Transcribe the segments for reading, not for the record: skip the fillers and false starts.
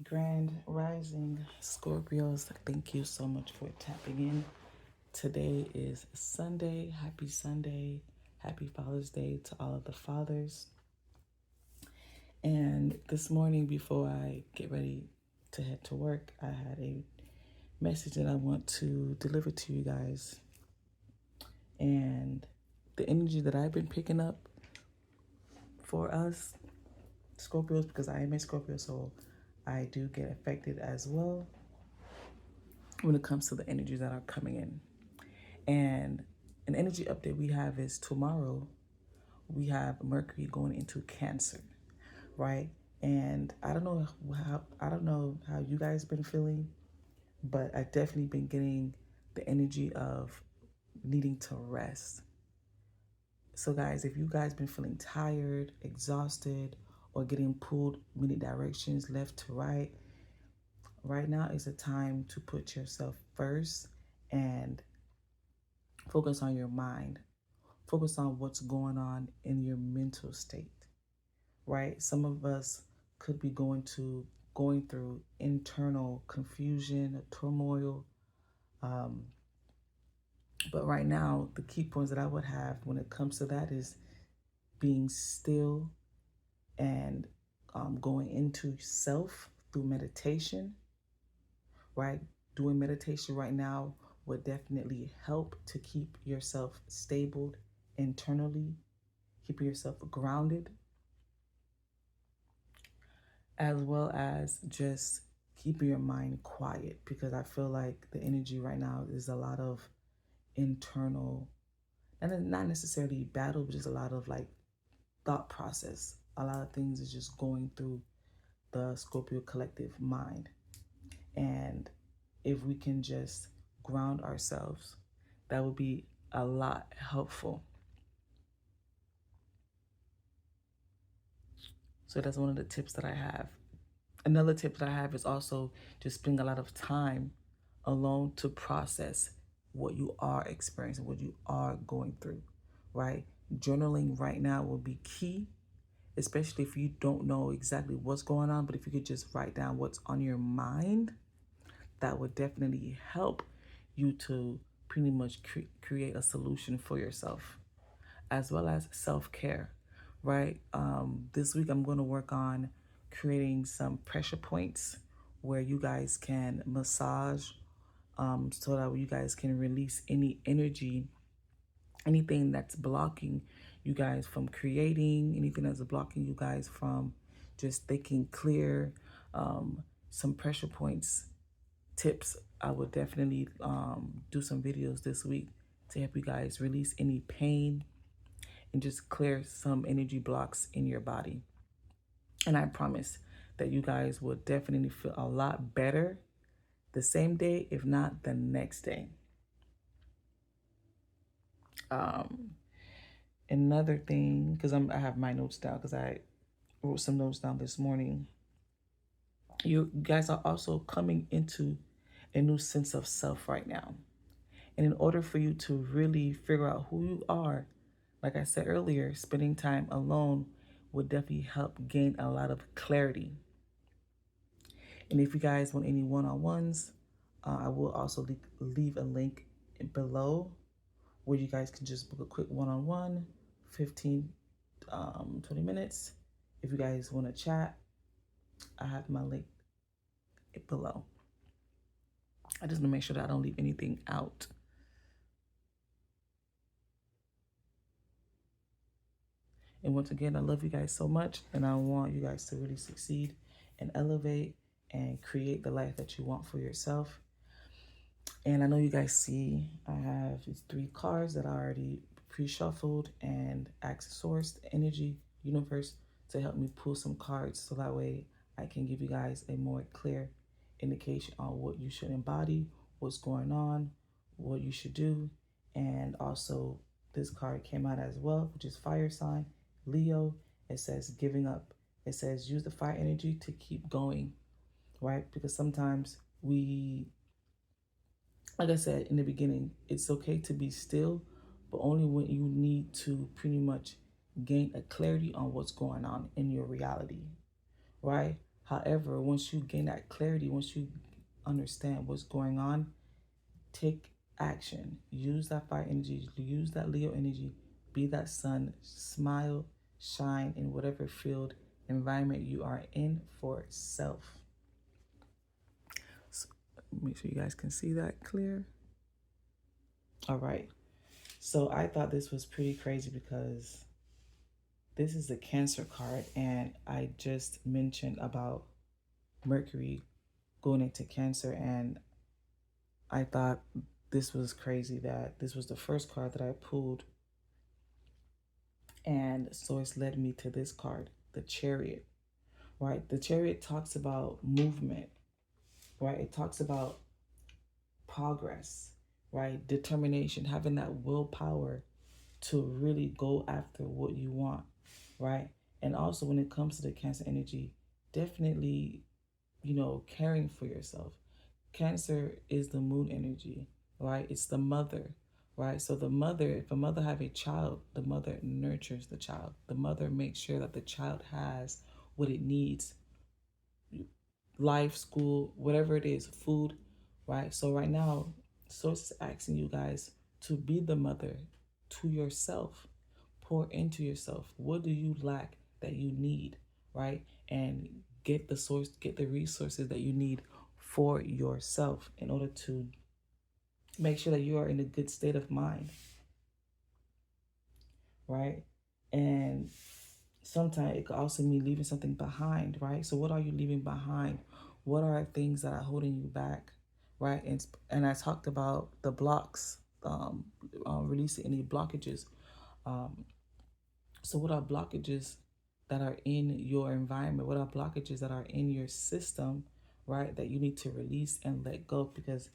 Grand Rising Scorpios, thank you so much for tapping in. Today is Sunday. Happy Sunday. Happy Father's Day to all of the fathers. And this morning, before I get ready to head to work, I had a message that I want to deliver to you guys. And the energy that I've been picking up for us, Scorpios, because I am a Scorpio, so I do get affected as well when it comes to the energies that are coming in. And an energy update we have is tomorrow we have Mercury going into Cancer, right? And I don't know how you guys been feeling, but I definitely been getting the energy of needing to rest. So guys, if you guys been feeling tired, exhausted, or getting pulled many directions left to right now is a time to put yourself first and focus on your mind. Focus on what's going on in your mental state, right? Some of us could be going through internal confusion, turmoil. But right now, the key points that I would have when it comes to that is being still and going into self through meditation, right? Doing meditation right now would definitely help to keep yourself stable internally, keep yourself grounded, as well as just keeping your mind quiet, because I feel like the energy right now is a lot of internal, and not necessarily battle, but just a lot of like thought process. A lot of things is just going through the Scorpio collective mind. And if we can just ground ourselves, that would be a lot helpful. So that's one of the tips that I have. Another tip that I have is also just spending a lot of time alone to process what you are experiencing, what you are going through, right? Journaling right now will be key, especially if you don't know exactly what's going on. But if you could just write down what's on your mind, that would definitely help you to pretty much create a solution for yourself, as well as self-care, right? This week I'm going to work on creating some pressure points where you guys can massage, so that you guys can release any energy, anything that's blocking you guys from creating, anything that's blocking you guys from just thinking clear. Some pressure points tips, I would definitely do some videos this week to help you guys release any pain and just clear some energy blocks in your body. And I promise that you guys will definitely feel a lot better the same day, if not the next day. Another thing, because I have my notes down, because I wrote some notes down this morning. You guys are also coming into a new sense of self right now. And in order for you to really figure out who you are, like I said earlier, spending time alone would definitely help gain a lot of clarity. And if you guys want any one-on-ones, I will also leave a link below where you guys can just book a quick one-on-one, 15, 20 minutes. If you guys want to chat, I have my link below. I just want to make sure that I don't leave anything out. And once again, I love you guys so much, and I want you guys to really succeed and elevate and create the life that you want for yourself. And I know you guys see I have these 3 cards that I already pre-shuffled and accessorized energy universe to help me pull some cards, so that way I can give you guys a more clear indication on what you should embody, what's going on, what you should do. And also this card came out as well, which is fire sign, Leo. It says giving up. It says use the fire energy to keep going, right? Because sometimes we, like I said in the beginning, it's okay to be still, but only when you need to pretty much gain a clarity on what's going on in your reality, right? However, once you gain that clarity, once you understand what's going on, take action. Use that fire energy, use that Leo energy, be that sun, smile, shine in whatever field, environment you are in for self. So make sure you guys can see that clear. All right. So I thought this was pretty crazy because this is the Cancer card, and I just mentioned about Mercury going into Cancer, and I thought this was crazy that this was the first card that I pulled, and source led me to this card, the Chariot. Right? The Chariot talks about movement, right? It talks about progress, right? Determination, having that willpower to really go after what you want, right? And also when it comes to the Cancer energy, definitely, caring for yourself. Cancer is the moon energy, right? It's the mother, right? So the mother, if a mother have a child, the mother nurtures the child. The mother makes sure that the child has what it needs, life, school, whatever it is, food, right? So right now, Source is asking you guys to be the mother to yourself. Pour into yourself. What do you lack that you need, right? And get the source, get the resources that you need for yourself in order to make sure that you are in a good state of mind, right? And sometimes it could also mean leaving something behind, right? So what are you leaving behind? What are things that are holding you back, right? And I talked about the blocks, releasing any blockages. Um, so what are blockages that are in your environment? What are blockages that are in your system, right? That you need to release and let go, because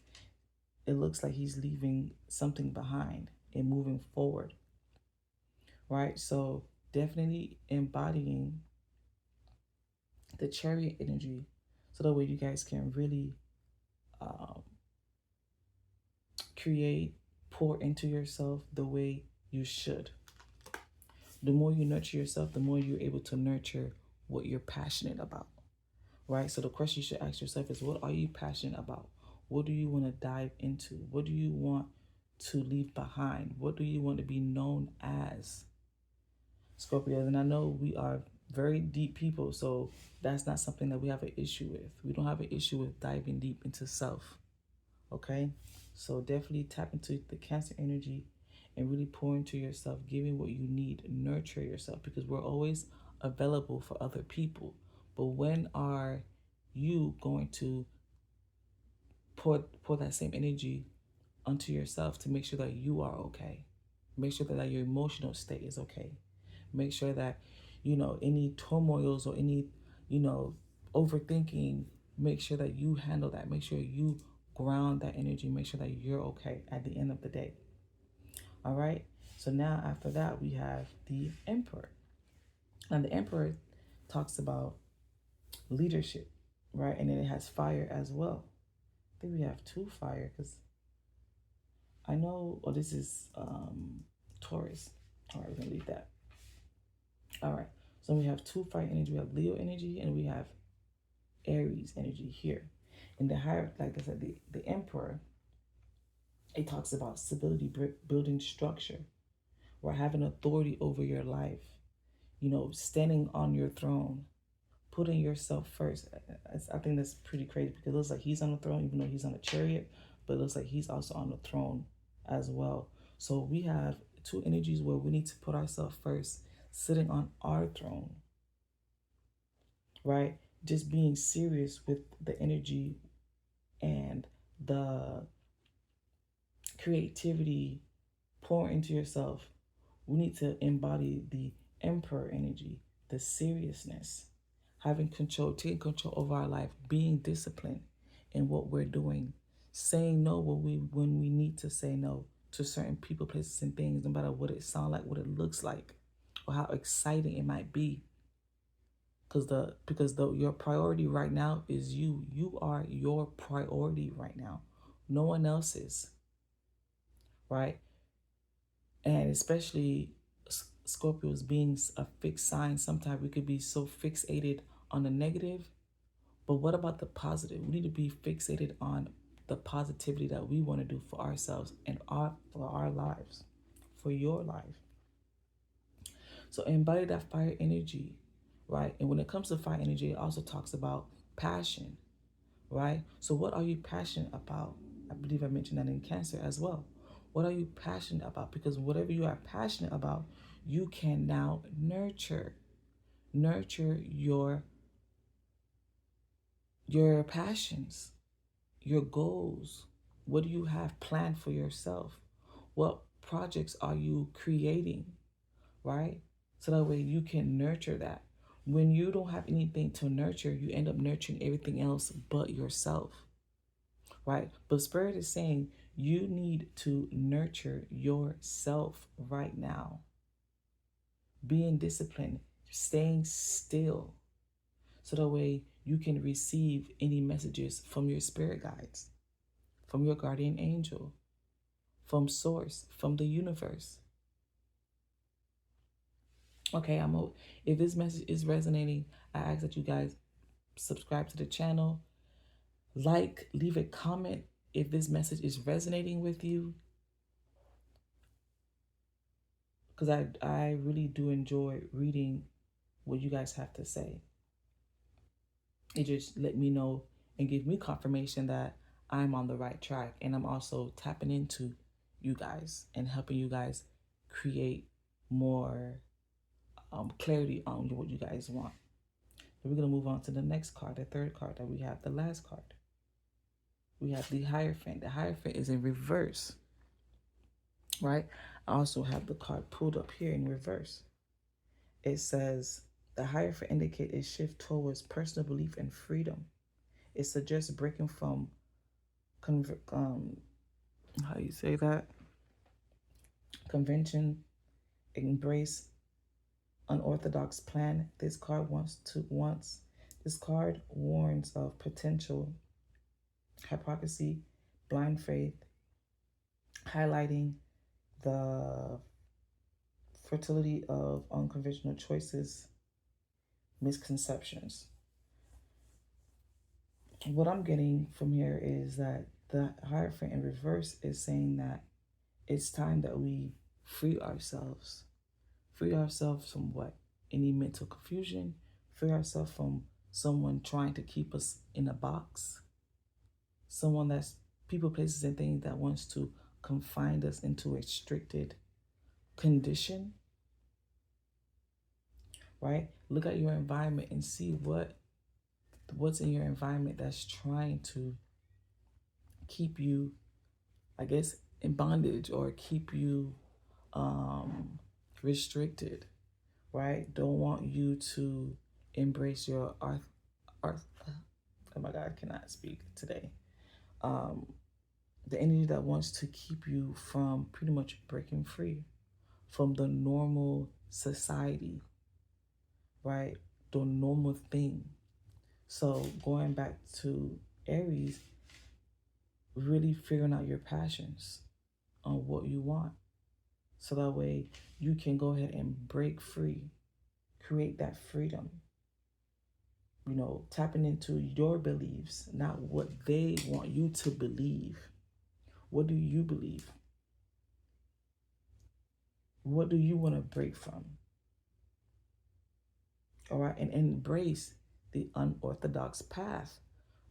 it looks like he's leaving something behind and moving forward, right? So definitely embodying the Chariot energy, so that way you guys can really um, create, pour into yourself the way you should. The more you nurture yourself, the more you're able to nurture what you're passionate about, right? So the question you should ask yourself is, what are you passionate about? What do you want to dive into? What do you want to leave behind? What do you want to be known as? Scorpios, and I know we are very deep people, so that's not something that we have an issue with. We don't have an issue with diving deep into self, okay? So definitely tap into the Cancer energy and really pour into yourself, giving what you need, nurture yourself, because we're always available for other people. But when are you going to pour that same energy onto yourself to make sure that you are okay? Make sure that your emotional state is okay. Make sure that, any turmoils or any, overthinking, make sure that you handle that. Make sure you ground that energy. Make sure that you're okay at the end of the day. All right. So now after that, we have the Emperor. And the Emperor talks about leadership, right? And then it has fire as well. I think we have two fire because I know, oh, this is Taurus. All right, we're going to leave that. All right. So we have two fire energy. We have Leo energy and we have Aries energy here. In the higher, like I said, the Emperor, it talks about stability, building structure, or having authority over your life, standing on your throne, putting yourself first. I think that's pretty crazy because it looks like he's on the throne, even though he's on a chariot, but it looks like he's also on the throne as well. So we have two energies where we need to put ourselves first, sitting on our throne, right? Just being serious with the energy and the creativity, pour into yourself. We need to embody the Emperor energy, the seriousness, having control, taking control over our life, being disciplined in what we're doing, saying no when we need to say no to certain people, places, and things, no matter what it sounds like, what it looks like, or how exciting it might be. Because your priority right now is you. You are your priority right now. No one else is, right? And especially Scorpios being a fixed sign, sometimes we could be so fixated on the negative But what about the positive? We need to be fixated on the positivity that we want to do for ourselves and for our lives, for your life. So embody that fire energy, right? And when it comes to fire energy, it also talks about passion, right? So what are you passionate about? I believe I mentioned that in Cancer as well. What are you passionate about? Because whatever you are passionate about, you can now nurture your passions, your goals. What do you have planned for yourself? What projects are you creating, right? So that way you can nurture that. When you don't have anything to nurture, you end up nurturing everything else but yourself, right? But Spirit is saying you need to nurture yourself right now. Being disciplined, staying still, so that way you can receive any messages from your spirit guides, from your guardian angel, from source, from the universe. Okay, if this message is resonating, I ask that you guys subscribe to the channel, leave a comment if this message is resonating with you, because I really do enjoy reading what you guys have to say. It just let me know and give me confirmation that I'm on the right track, and I'm also tapping into you guys and helping you guys create more clarity on what you guys want. So we're going to move on to the next card, the third card that we have, the last card. We have the Hierophant. The Hierophant is in reverse, right? I also have the card pulled up here in reverse. It says, the Hierophant indicates a shift towards personal belief and freedom. It suggests breaking from, how do you say that? Convention, embrace unorthodox plan. This card warns of potential hypocrisy, blind faith, highlighting the fertility of unconventional choices, misconceptions. What I'm getting from here is that the Hierophant in reverse is saying that it's time that we free ourselves. Free ourselves from what? Any mental confusion. Free ourselves from someone trying to keep us in a box. Someone that's people, places, and things that wants to confine us into a restricted condition. Right? Look at your environment and see what's in your environment that's trying to keep you, I guess, in bondage or keep you restricted, right? Don't want you to embrace your art. Oh my God, I cannot speak today. The energy that wants to keep you from pretty much breaking free from the normal society, right? The normal thing. So going back to Aries, really figuring out your passions on what you want. So that way you can go ahead and break free, create that freedom. You know, tapping into your beliefs, not what they want you to believe. What do you believe? What do you want to break from? All right, and embrace the unorthodox path,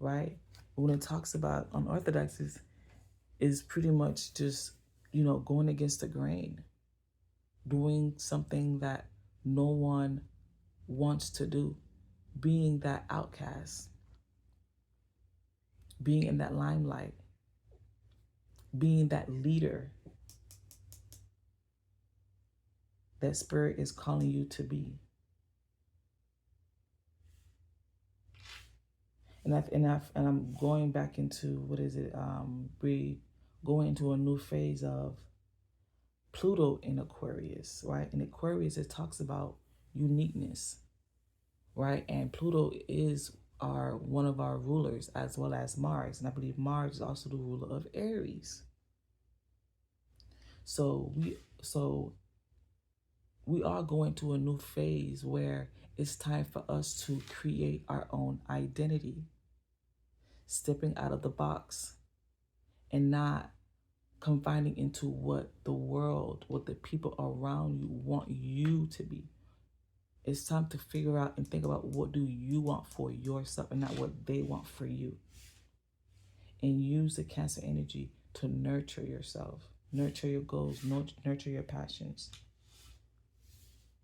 right? When it talks about unorthodox is pretty much just, you know, going against the grain, doing something that no one wants to do, being that outcast, being in that limelight, being that leader that Spirit is calling you to be. And I'm going back into, what is it? We going into a new phase of Pluto in Aquarius, right? In Aquarius, it talks about uniqueness, right? And Pluto is one of our rulers, as well as Mars, and I believe Mars is also the ruler of Aries. So we are going to a new phase where It's time for us to create our own identity, stepping out of the box and not confining into what the world, what the people around you want you to be. It's time to figure out and think about what do you want for yourself and not what they want for you. And use the Cancer energy to nurture yourself, nurture your goals, nurture your passions,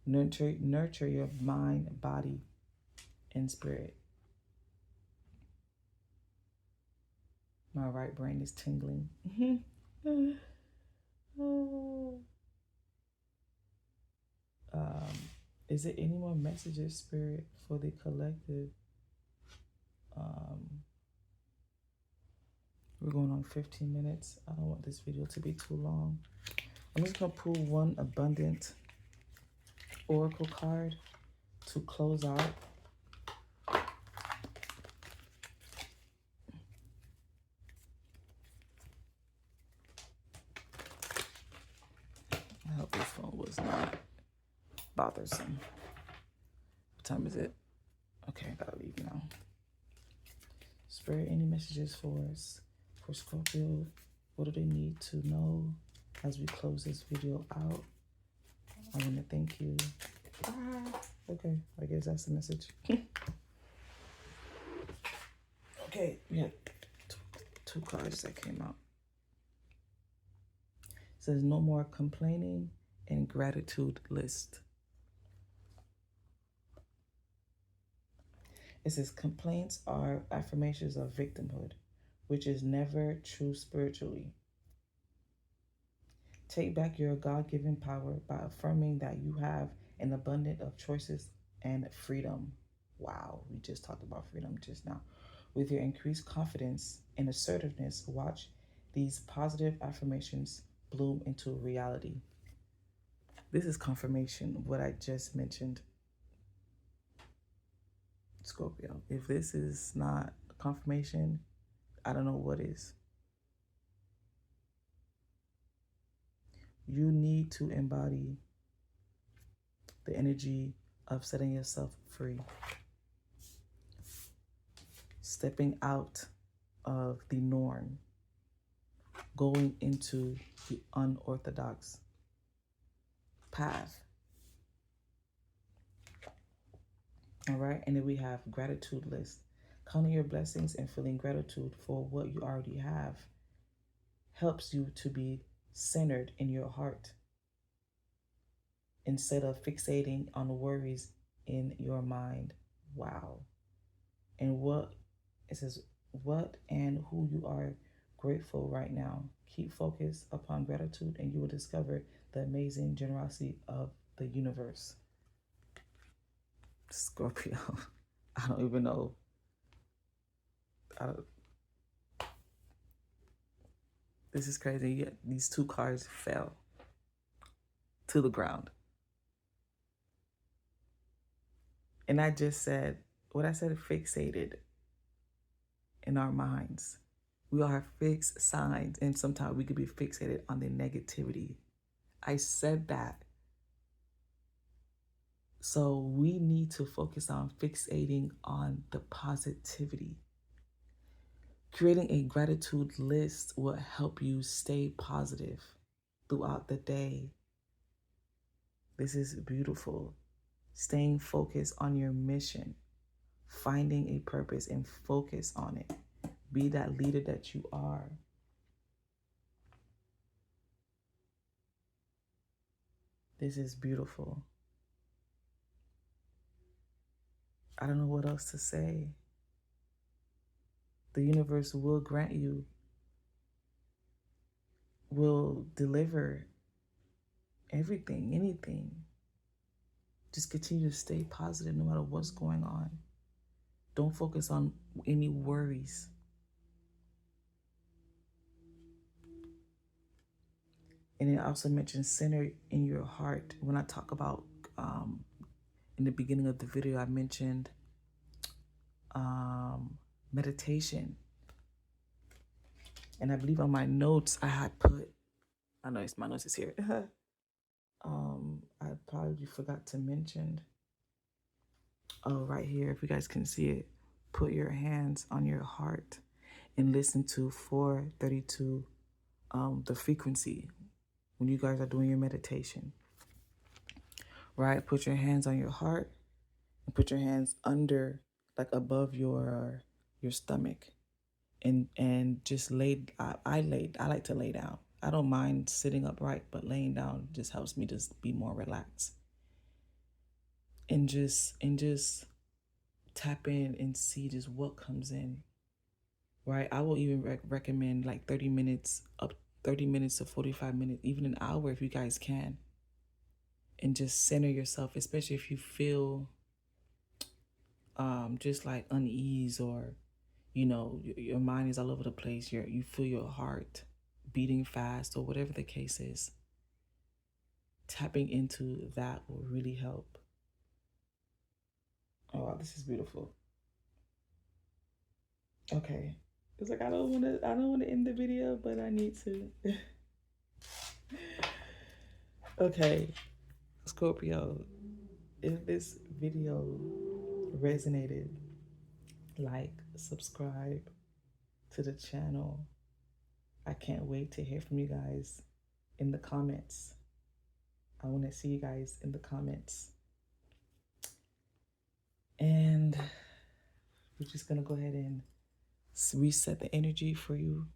nurture your mind, body, and spirit. My right brain is tingling. Is there any more messages, Spirit, for the collective? We're going on 15 minutes. I don't want this video to be too long. I'm just going to pull one abundant oracle card to close out. I hope this phone was not bothersome. What time is it? Okay, I gotta leave now. Spirit, any messages for us, for Scorpio? What do they need to know as we close this video out? I want to thank you. Okay, I guess that's the message. Okay, we had two cards that came out. It says no more complaining and gratitude list. It says complaints are affirmations of victimhood, which is never true spiritually. Take back your God-given power by affirming that you have an abundance of choices and freedom. Wow, we just talked about freedom just now. With your increased confidence and assertiveness, watch these positive affirmations bloom into reality. This is confirmation of what I just mentioned, Scorpio. If this is not confirmation, I don't know what is. You need to embody the energy of setting yourself free, stepping out of the norm, going into the unorthodox path. All right, and then we have gratitude list. Counting your blessings and feeling gratitude for what you already have helps you to be centered in your heart instead of fixating on worries in your mind. Wow. And it says, what and who you are grateful right now. Keep focused upon gratitude and you will discover the amazing generosity of the universe. Scorpio, I don't even know. This is crazy. Yet these two cards fell to the ground. And I just said, what I said, fixated in our minds. We all have fixed signs, and sometimes we could be fixated on the negativity. I said that. So we need to focus on fixating on the positivity. Creating a gratitude list will help you stay positive throughout the day. This is beautiful. Staying focused on your mission, finding a purpose and focus on it. Be that leader that you are. This is beautiful. I don't know what else to say. The universe will grant you, will deliver everything, anything. Just continue to stay positive no matter what's going on. Don't focus on any worries. And it also mentions center in your heart. When I talk about, in the beginning of the video, I mentioned meditation. And I believe on my notes, I had put, I know my notes is here. I probably forgot to mention right here, if you guys can see it, put your hands on your heart and listen to 432, the frequency, when you guys are doing your meditation. Right? Put your hands on your heart and put your hands under, like above your stomach, and just I like to lay down. I don't mind sitting upright, but laying down just helps me just be more relaxed. And just tap in and see just what comes in. Right? I will even recommend like 30 minutes, up 30 minutes to 45 minutes, even an hour if you guys can. And just center yourself, especially if you feel just like unease, or your mind is all over the place, you feel your heart beating fast, or whatever the case is. Tapping into that will really help. Oh wow, this is beautiful. Okay, it's like I don't want to end the video, but I need to. Okay, Scorpio, if this video resonated, like, subscribe to the channel. I can't wait to hear from you guys in the comments. I want to see you guys in the comments. And we're just going to go ahead and reset the energy for you.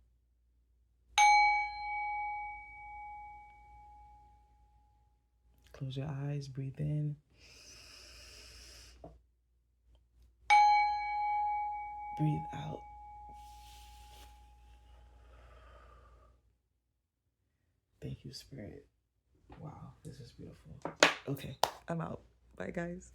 Close your eyes, breathe in. Breathe out. Thank you, Spirit. Wow, this is beautiful. Okay, I'm out. Bye, guys.